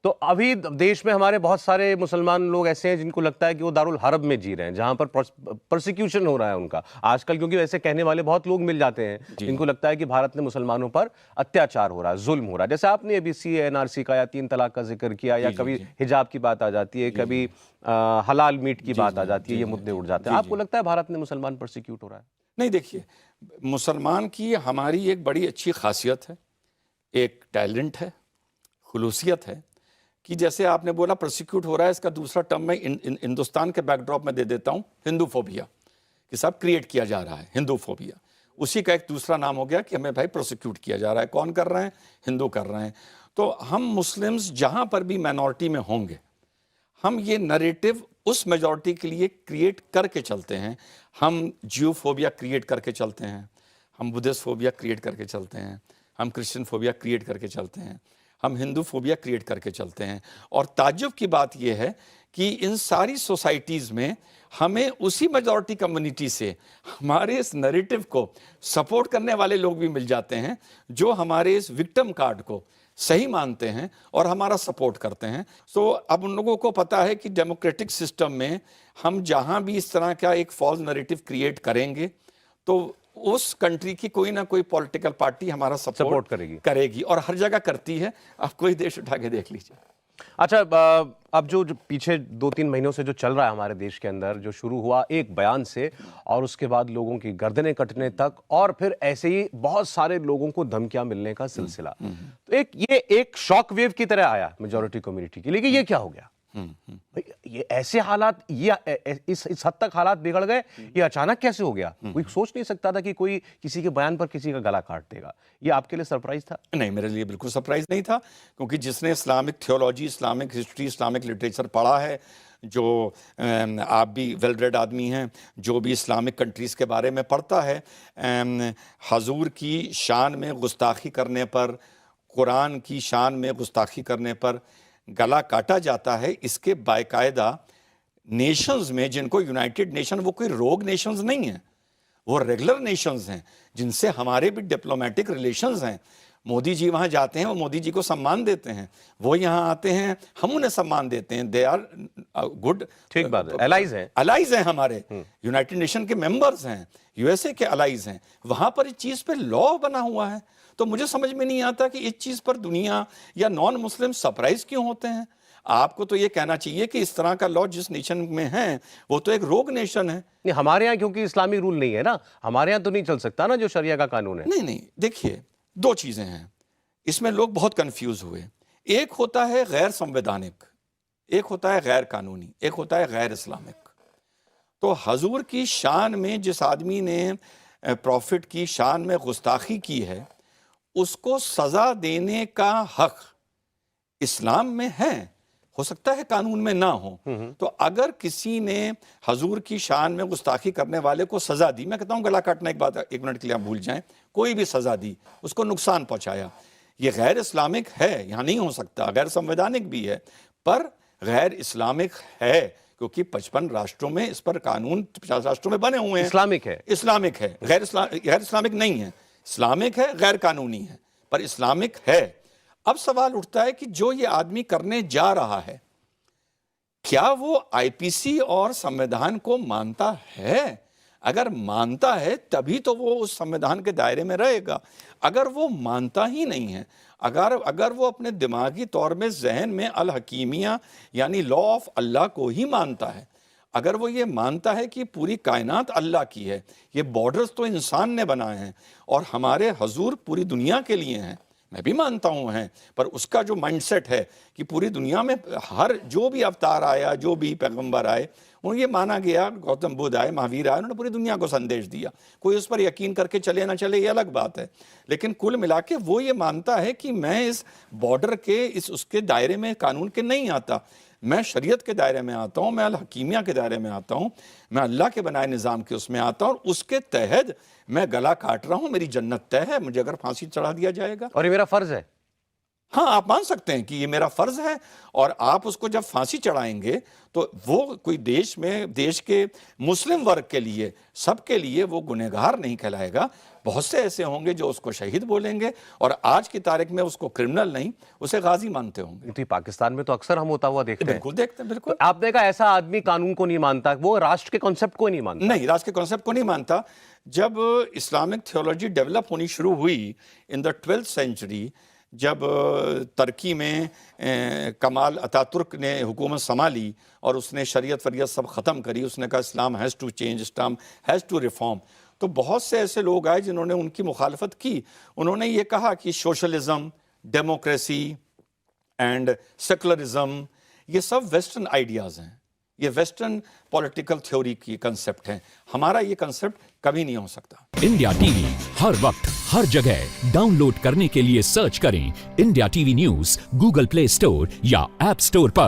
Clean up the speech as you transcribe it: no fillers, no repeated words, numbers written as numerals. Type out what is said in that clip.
तो अभी देश में हमारे बहुत सारे मुसलमान लोग ऐसे हैं जिनको लगता है कि वो दारुल हरब में जी रहे हैं, जहां पर प्रोसिक्यूशन हो रहा है उनका आजकल, क्योंकि वैसे कहने वाले बहुत लोग मिल जाते हैं जिनको लगता है कि भारत में मुसलमानों पर अत्याचार हो रहा है, जुल्म हो रहा है। जैसे आपने अभी CA/NRC का या 3 तलाक का जिक्र किया, या कभी हिजाब की बात आ जाती है, कभी हलाल मीट की बात आ जाती है, ये मुद्दे उठ जाते हैं। आपको लगता है भारत में मुसलमान प्रोसिक्यूट हो रहा है? नहीं, देखिए, मुसलमान की हमारी एक बड़ी अच्छी खासियत है, एक टैलेंट है, खुलूसियत है कि जैसे आपने बोला प्रोसिक्यूट हो रहा है, इसका दूसरा टर्म मैं हिंदुस्तान के बैकड्रॉप में दे देता हूँ, हिंदूफोबिया, कि सब क्रिएट किया जा रहा है, हिंदूफोबिया। उसी का एक दूसरा नाम हो गया कि हमें भाई प्रोसिक्यूट किया जा रहा है। कौन कर रहे हैं? हिंदू कर रहे हैं। तो हम मुस्लिम्स जहाँ पर भी माइनॉरिटी में होंगे, हम ये नरेटिव उस मेजॉरिटी के लिए क्रिएट करके चलते हैं। हम ज्यूफोबिया क्रिएट करके चलते हैं, हम बुद्धिस्ट फोबिया क्रिएट करके चलते हैं, हम क्रिश्चियन फोबिया क्रिएट करके चलते हैं, हम हिंदू फोबिया क्रिएट करके चलते हैं। और ताज्जुब की बात यह है कि इन सारी सोसाइटीज़ में हमें उसी मेजॉरिटी कम्युनिटी से हमारे इस नैरेटिव को सपोर्ट करने वाले लोग भी मिल जाते हैं, जो हमारे इस विक्टिम कार्ड को सही मानते हैं और हमारा सपोर्ट करते हैं। तो अब उन लोगों को पता है कि डेमोक्रेटिक सिस्टम में हम जहां भी इस तरह का एक फॉल्स नैरेटिव क्रिएट करेंगे, तो उस कंट्री की कोई ना कोई पॉलिटिकल पार्टी हमारा सपोर्ट करेगी और हर जगह करती है। आप कोई देश उठा के देख लीजिए। अच्छा, अब जो पीछे 2-3 महीनों से जो चल रहा है हमारे देश के अंदर, जो शुरू हुआ एक बयान से और उसके बाद लोगों की गर्दनें कटने तक, और फिर ऐसे ही बहुत सारे लोगों को धमकियां मिलने का सिलसिला, तो ये एक शॉक वेव की तरह आया मेजॉरिटी कम्युनिटी की। लेकिन ये क्या हो गया? ये ऐसे हालात, ये इस हद तक हालात बिगड़ गए, ये अचानक कैसे हो गया? कोई सोच नहीं सकता था कि कोई किसी के बयान पर किसी का गला काट देगा। ये आपके लिए सरप्राइज था? नहीं, मेरे लिए बिल्कुल सरप्राइज नहीं था, क्योंकि जिसने Islamic theology, Islamic history, Islamic literature पढ़ा है, जो आप भी वेल रेड आदमी हैं, जो भी इस्लामिक कंट्रीज़ के बारे में पढ़ता है, हजूर की शान में गुस्ताखी करने पर, कुरान की शान में गुस्ताखी करने पर गला काटा जाता है, इसके बाकायदा नेशंस में, जिनको यूनाइटेड नेशन, वो कोई रोग नेशंस नहीं हैं, वो रेगुलर नेशंस हैं जिनसे हमारे भी डिप्लोमेटिक रिलेशंस हैं। मोदी जी वहाँ जाते हैं, वो मोदी जी को सम्मान देते हैं, वो यहाँ आते हैं, हम उन्हें सम्मान देते हैं। दे आर गुड, ठीक बात है, अलाइज हैं हमारे, यूनाइटेड नेशन के मेंबर्स हैं, USA के अलाइज हैं। वहाँ पर इस चीज़ पे लॉ बना हुआ है। तो मुझे समझ में नहीं आता कि इस चीज़ पर दुनिया या नॉन मुस्लिम सरप्राइज क्यों होते हैं। आपको तो ये कहना चाहिए कि इस तरह का लॉ जिस नेशन में है वो तो एक रोग नेशन है। नहीं, हमारे यहाँ क्योंकि इस्लामी रूल नहीं है ना, हमारे यहाँ तो नहीं चल सकता ना जो शरिया का कानून है। नहीं, देखिए, दो चीज़ें हैं इसमें, लोग बहुत कंफ्यूज हुए। एक होता है गैर संवैधानिक, एक होता है गैर कानूनी, एक होता है गैर इस्लामिक। तो हजूर की शान में जिस आदमी ने प्रॉफिट की शान में गुस्ताखी की है, उसको सजा देने का हक इस्लाम में है, हो सकता है कानून में ना हो। तो अगर किसी ने हजूर की शान में गुस्ताखी करने वाले को सजा दी, मैं कहता हूं गला काटना एक बात, एक मिनट के लिए आप भूल जाएं, कोई भी सजा दी, उसको नुकसान पहुंचाया, ये गैर इस्लामिक है, यहां नहीं हो सकता। गैर संवैधानिक भी है, पर गैर इस्लामिक है, क्योंकि 55 राष्ट्रों में इस पर कानून 50 राष्ट्रों में बने हुए हैं। इस्लामिक है, गैर इस्लामिक नहीं है। इस्लामिक है, गैर कानूनी है, पर इस्लामिक है। अब सवाल उठता है कि जो ये आदमी करने जा रहा है, क्या वो IPC और संविधान को मानता है? अगर मानता है तभी तो वो उस संविधान के दायरे में रहेगा। अगर वो मानता ही नहीं है, अगर वो अपने दिमागी तौर में जहन में अल हकीमिया यानी लॉ ऑफ अल्लाह को ही मानता है, अगर वो ये मानता है कि पूरी कायनात अल्लाह की है, ये बॉर्डर्स तो इंसान ने बनाए हैं और हमारे हजूर पूरी दुनिया के लिए हैं, मैं भी मानता हूँ हैं, पर उसका जो माइंडसेट है कि पूरी दुनिया में हर जो भी अवतार आया, जो भी पैगंबर आए, उन्हें ये माना गया, गौतम बुद्ध आए, महावीर आए, उन्होंने पूरी दुनिया को संदेश दिया। कोई उस पर यकीन करके चले ना चले ये अलग बात है, लेकिन कुल मिला के वो ये मानता है कि मैं इस बॉर्डर के, इस उसके दायरे में, कानून के नहीं आता, मैं शरीयत के दायरे में आता हूँ, मैं अल हकीमिया के दायरे में आता हूँ, मैं अल्लाह के बनाए निज़ाम के उसमें आता हूँ, और उसके तहत मैं गला काट रहा हूँ, मेरी जन्नत तय है, मुझे अगर फांसी चढ़ा दिया जाएगा और ये मेरा फर्ज है। हाँ, आप मान सकते हैं कि ये मेरा फर्ज है, और आप उसको जब फांसी चढ़ाएंगे तो वो कोई देश में, देश के मुस्लिम वर्ग के लिए, सबके लिए वो गुनहगार नहीं कहलाएगा। बहुत से ऐसे होंगे जो उसको शहीद बोलेंगे, और आज की तारीख में उसको क्रिमिनल नहीं, उसे गाजी मानते होंगे। तो ये पाकिस्तान में तो अक्सर हम होता हुआ देखते हैं। बिल्कुल देखते हैं, बिल्कुल। तो आपने कहा ऐसा आदमी कानून को नहीं मानता, वो राष्ट्र के कॉन्सेप्ट को नहीं मानता। नहीं, राष्ट्र के कॉन्सेप्ट को नहीं मानता। जब इस्लामिक थियोलॉजी डेवलप होनी शुरू हुई इन द 12th सेंचुरी, जब तुर्की में कमाल अतातुर्क ने हुकूमत संभाली और उसने शरीयत वरीयत सब ख़त्म करी, उसने कहा Islam has to change, Islam has to reform, तो बहुत से ऐसे लोग आए जिन्होंने उनकी मुखालफत की। उन्होंने ये कहा कि सोशलिज्म, डेमोक्रेसी एंड सेकुलरिज्म ये सब वेस्टर्न आइडियाज़ हैं, ये वेस्टर्न पॉलिटिकल थ्योरी की कंसेप्ट हैं, हमारा ये कंसेप्ट कभी नहीं हो सकता। इंडिया टीवी हर वक्त हर जगह डाउनलोड करने के लिए सर्च करें India TV news Google play store या ऐप स्टोर पर।